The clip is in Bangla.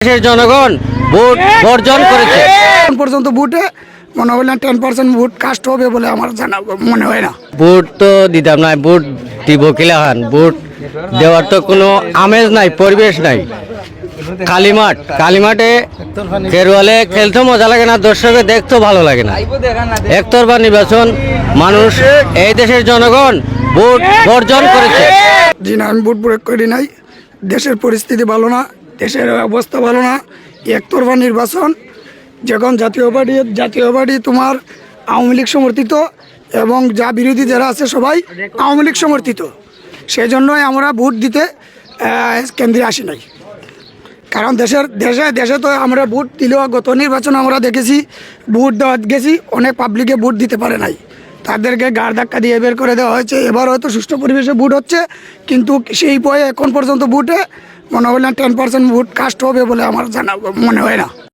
দেশের জনগণ ভোট বর্জন করেছে। এখন পর্যন্ত ভোটে মনে হয় না 10% ভোট কাস্ট হবে বলে আমার জানা মনে হয় না। ভোট তো দিতাম না, ভোট দিব কিলাহান, ভোট দেওয়ার তো কোনো আমেজ নাই, পরিবেশ নাই। কালীমাঠে খেরোয়ালে খেলতেও মজা লাগে না, দর্শকে দেখতেও ভালো লাগে না। একতরফা নির্বাচন, মানুষ এই দেশের জনগণ ভোট বর্জন করেছে। জি না, আমি ভোট প্রয়োগ করি নাই। দেশের পরিস্থিতি ভালো না, দেশের অবস্থা ভালো না। একতরফা নির্বাচন, যখন জাতীয় পার্টি তোমার আওয়ামী লীগ সমর্থিত এবং যা বিরোধী যারা আছে সবাই আওয়ামী লীগ সমর্থিত, সেই জন্যই আমরা ভোট দিতে কেন্দ্রে আসি নাই। কারণ দেশে তো আমরা ভোট দিলেও গত নির্বাচন আমরা দেখেছি, ভোট দেওয়া গেছি, অনেক পাবলিকে ভোট দিতে পারে নাই, তাদেরকে গাড় ধাক্কা দিয়ে বের করে দেওয়া হয়েছে। এবার হয়তো সুষ্ঠু পরিবেশে ভোট হচ্ছে, কিন্তু সেই বয়ে এখন পর্যন্ত ভোটে মনে হয় না 10% ভোট কাস্ট হবে বলে আমার জানা মনে হয় না।